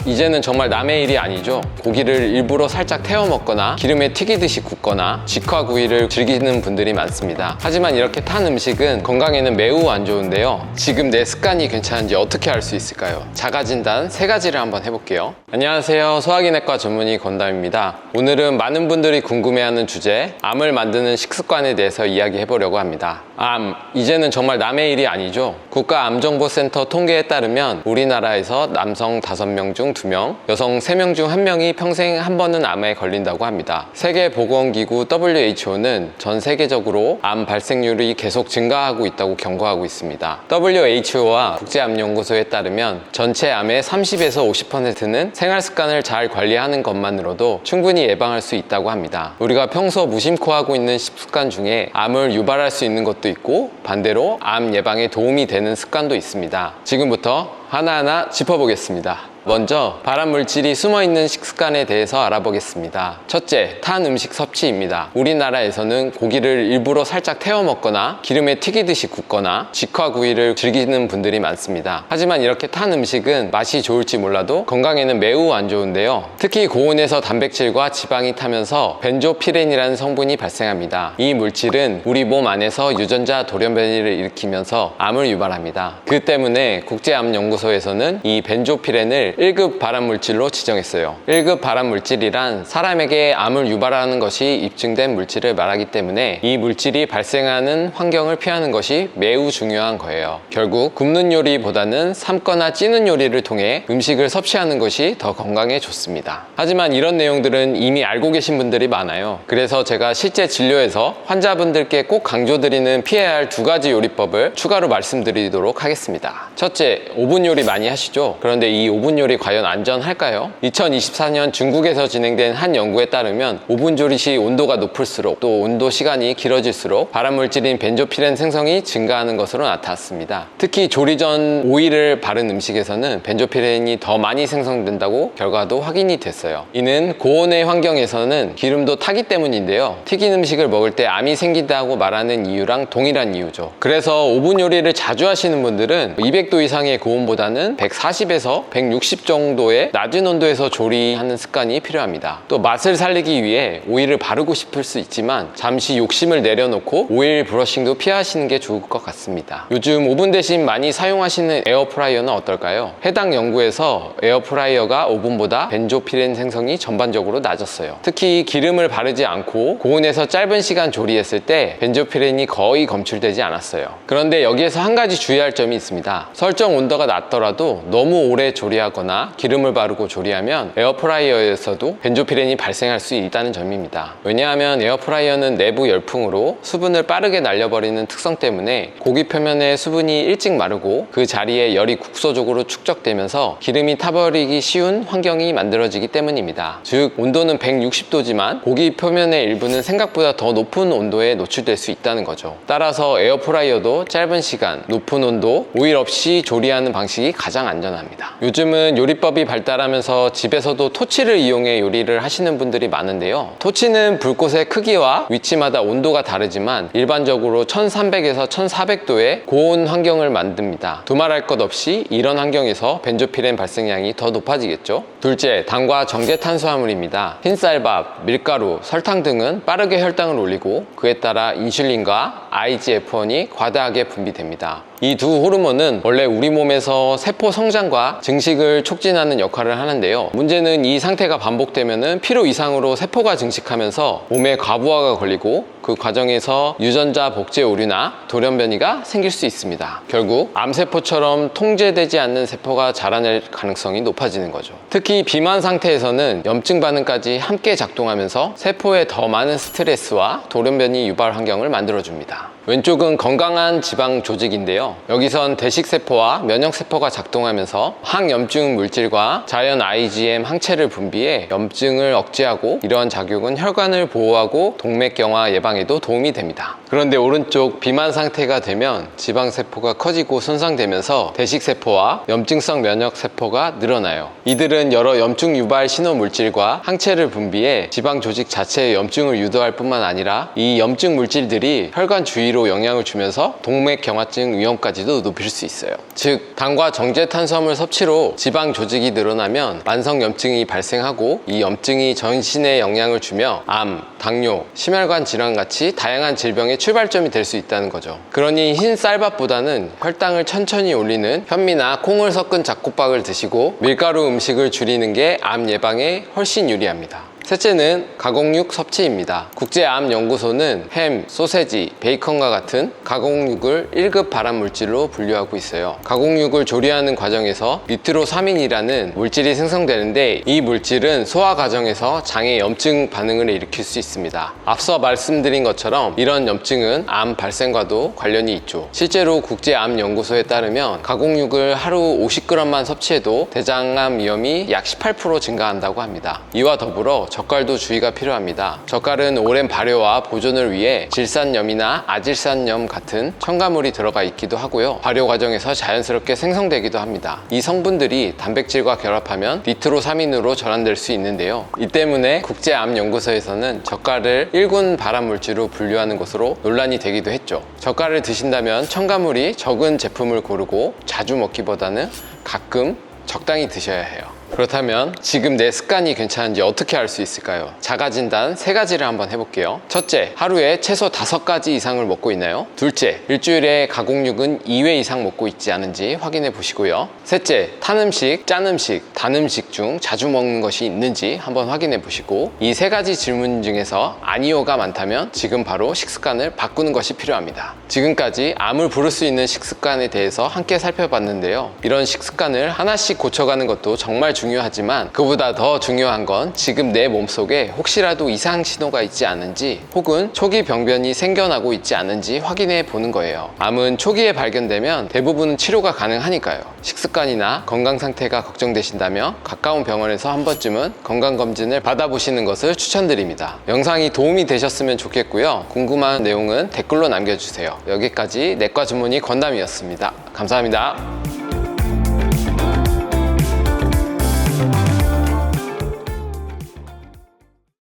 이제는 정말 남의 일이 아니죠. 고기를 일부러 살짝 태워 먹거나 기름에 튀기듯이 굽거나 직화구이를 즐기는 분들이 많습니다. 하지만 이렇게 탄 음식은 건강에는 매우 안 좋은데요. 지금 내 습관이 괜찮은지 어떻게 알 수 있을까요? 자가진단 3가지를 한번 해볼게요. 안녕하세요. 소화기내과 전문의 권담입니다. 오늘은 많은 분들이 궁금해하는 주제, 암을 만드는 식습관에 대해서 이야기해보려고 합니다. 이제는 정말 남의 일이 아니죠. 국가암정보센터 통계에 따르면 우리나라에서 남성 5명 중 2명, 여성 3명 중 1명이 평생 한 번은 암에 걸린다고 합니다. 세계보건기구 WHO는 전 세계적으로 암 발생률이 계속 증가하고 있다고 경고하고 있습니다. WHO와 국제암연구소에 따르면 전체 암의 30에서 50%는 생활습관을 잘 관리하는 것만으로도 충분히 예방할 수 있다고 합니다. 우리가 평소 무심코 하고 있는 식습관 중에 암을 유발할 수 있는 것도 있고, 반대로 암 예방에 도움이 되는 습관도 있습니다. 지금부터 하나하나 짚어보겠습니다. 먼저 발암물질이 숨어있는 식습관에 대해서 알아보겠습니다. 첫째, 탄 음식 섭취입니다. 우리나라에서는 고기를 일부러 살짝 태워 먹거나 기름에 튀기듯이 굽거나 직화구이를 즐기는 분들이 많습니다. 하지만 이렇게 탄 음식은 맛이 좋을지 몰라도 건강에는 매우 안 좋은데요. 특히 고온에서 단백질과 지방이 타면서 벤조피렌이라는 성분이 발생합니다. 이 물질은 우리 몸 안에서 유전자 돌연변이를 일으키면서 암을 유발합니다. 그 때문에 국제암연구소에서는 이 벤조피렌을 1급 발암물질로 지정했어요. 1급 발암물질이란 사람에게 암을 유발하는 것이 입증된 물질을 말하기 때문에 이 물질이 발생하는 환경을 피하는 것이 매우 중요한 거예요. 결국 굽는 요리보다는 삶거나 찌는 요리를 통해 음식을 섭취하는 것이 더 건강에 좋습니다. 하지만 이런 내용들은 이미 알고 계신 분들이 많아요. 그래서 제가 실제 진료에서 환자분들께 꼭 강조드리는 피해야 할 2가지 요리법을 추가로 말씀드리도록 하겠습니다. 첫째, 오븐 요리 많이 하시죠? 그런데 이 오븐 요리 과연 안전할까요? 2024년 중국에서 진행된 한 연구에 따르면 오븐 조리 시 온도가 높을수록 또 온도 시간이 길어질수록 발암물질인 벤조피렌 생성이 증가하는 것으로 나타났습니다. 특히 조리 전 오일을 바른 음식에서는 벤조피렌이 더 많이 생성된다고 결과도 확인이 됐어요. 이는 고온의 환경에서는 기름도 타기 때문인데요. 튀긴 음식을 먹을 때 암이 생긴다고 말하는 이유랑 동일한 이유죠. 그래서 오븐 요리를 자주 하시는 분들은 200도 이상의 고온보다는 140에서 160 정도의 낮은 온도에서 조리하는 습관이 필요합니다. 또 맛을 살리기 위해 오일을 바르고 싶을 수 있지만 잠시 욕심을 내려놓고 오일 브러싱도 피하시는 게 좋을 것 같습니다. 요즘 오븐 대신 많이 사용하시는 에어프라이어는 어떨까요? 해당 연구에서 에어프라이어가 오븐보다 벤조피렌 생성이 전반적으로 낮았어요. 특히 기름을 바르지 않고 고온에서 짧은 시간 조리했을 때 벤조피렌이 거의 검출되지 않았어요. 그런데 여기에서 한 가지 주의할 점이 있습니다. 설정 온도가 낮더라도 너무 오래 조리하거나 기름을 바르고 조리하면 에어프라이어에서도 벤조피렌이 발생할 수 있다는 점입니다. 왜냐하면 에어프라이어는 내부 열풍으로 수분을 빠르게 날려버리는 특성 때문에 고기 표면의 수분이 일찍 마르고 그 자리에 열이 국소적으로 축적되면서 기름이 타버리기 쉬운 환경이 만들어지기 때문입니다. 즉 온도는 160도지만 고기 표면의 일부는 생각보다 더 높은 온도에 노출될 수 있다는 거죠. 따라서 에어프라이어도 짧은 시간, 높은 온도, 오일 없이 조리하는 방식이 가장 안전합니다. 요즘은 요리법이 발달하면서 집에서도 토치를 이용해 요리를 하시는 분들이 많은데요. 토치는 불꽃의 크기와 위치마다 온도가 다르지만 일반적으로 1300에서 1400도의 고온 환경을 만듭니다. 두말할 것 없이 이런 환경에서 벤조피렌 발생량이 더 높아지겠죠. 둘째, 당과 정제탄수화물입니다. 흰쌀밥, 밀가루, 설탕 등은 빠르게 혈당을 올리고 그에 따라 인슐린과 IGF-1이 과다하게 분비됩니다. 이 두 호르몬은 원래 우리 몸에서 세포 성장과 증식을 촉진하는 역할을 하는데요. 문제는 이 상태가 반복되면 필요 이상으로 세포가 증식하면서 몸에 과부하가 걸리고 그 과정에서 유전자 복제 오류나 돌연변이가 생길 수 있습니다. 결국 암세포처럼 통제되지 않는 세포가 자라날 가능성이 높아지는 거죠. 특히 비만 상태에서는 염증 반응까지 함께 작동하면서 세포에 더 많은 스트레스와 돌연변이 유발 환경을 만들어줍니다. 왼쪽은 건강한 지방 조직인데요. 여기선 대식세포와 면역세포가 작동하면서 항염증 물질과 자연 IgM 항체를 분비해 염증을 억제하고 이러한 작용은 혈관을 보호하고 동맥경화 예방에도 도움이 됩니다. 그런데 오른쪽 비만 상태가 되면 지방세포가 커지고 손상되면서 대식세포와 염증성 면역세포가 늘어나요. 이들은 여러 염증 유발 신호 물질과 항체를 분비해 지방 조직 자체의 염증을 유도할 뿐만 아니라 이 염증 물질들이 혈관 주위로 위로 영향을 주면서 동맥경화증 위험까지도 높일 수 있어요. 즉, 당과 정제탄수화물 섭취로 지방 조직이 늘어나면 만성염증이 발생하고 이 염증이 전신에 영향을 주며 암, 당뇨, 심혈관 질환 같이 다양한 질병의 출발점이 될 수 있다는 거죠. 그러니 흰 쌀밥보다는 혈당을 천천히 올리는 현미나 콩을 섞은 잡곡밥을 드시고 밀가루 음식을 줄이는 게 암 예방에 훨씬 유리합니다. 셋째는 가공육 섭취입니다. 국제암연구소는 햄, 소세지, 베이컨과 같은 가공육을 1급 발암물질로 분류하고 있어요. 가공육을 조리하는 과정에서 니트로사민이라는 물질이 생성되는데 이 물질은 소화 과정에서 장의 염증 반응을 일으킬 수 있습니다. 앞서 말씀드린 것처럼 이런 염증은 암 발생과도 관련이 있죠. 실제로 국제암연구소에 따르면 가공육을 하루 50g만 섭취해도 대장암 위험이 약 18% 증가한다고 합니다. 이와 더불어 젓갈도 주의가 필요합니다. 젓갈은 오랜 발효와 보존을 위해 질산염이나 아질산염 같은 첨가물이 들어가 있기도 하고요. 발효 과정에서 자연스럽게 생성되기도 합니다. 이 성분들이 단백질과 결합하면 니트로사민으로 전환될 수 있는데요. 이 때문에 국제암연구소에서는 젓갈을 1군 발암물질로 분류하는 것으로 논란이 되기도 했죠. 젓갈을 드신다면 첨가물이 적은 제품을 고르고 자주 먹기보다는 가끔 적당히 드셔야 해요. 그렇다면 지금 내 습관이 괜찮은지 어떻게 알 수 있을까요? 자가진단 3가지를 한번 해볼게요. 첫째, 하루에 최소 5가지 이상을 먹고 있나요? 둘째, 일주일에 가공육은 2회 이상 먹고 있지 않은지 확인해 보시고요. 셋째, 탄 음식, 짠 음식, 단 음식 중 자주 먹는 것이 있는지 한번 확인해 보시고 이 3가지 질문 중에서 아니오가 많다면 지금 바로 식습관을 바꾸는 것이 필요합니다. 지금까지 암을 부를 수 있는 식습관에 대해서 함께 살펴봤는데요. 이런 식습관을 하나씩 고쳐가는 것도 정말 중요하지만 그보다 더 중요한 건 지금 내 몸속에 혹시라도 이상 신호가 있지 않은지 혹은 초기 병변이 생겨나고 있지 않은지 확인해 보는 거예요. 암은 초기에 발견되면 대부분은 치료가 가능하니까요. 식습관이나 건강 상태가 걱정되신다면 가까운 병원에서 한 번쯤은 건강검진을 받아보시는 것을 추천드립니다. 영상이 도움이 되셨으면 좋겠고요. 궁금한 내용은 댓글로 남겨주세요. 여기까지 내과 전문의 권담이었습니다. 감사합니다.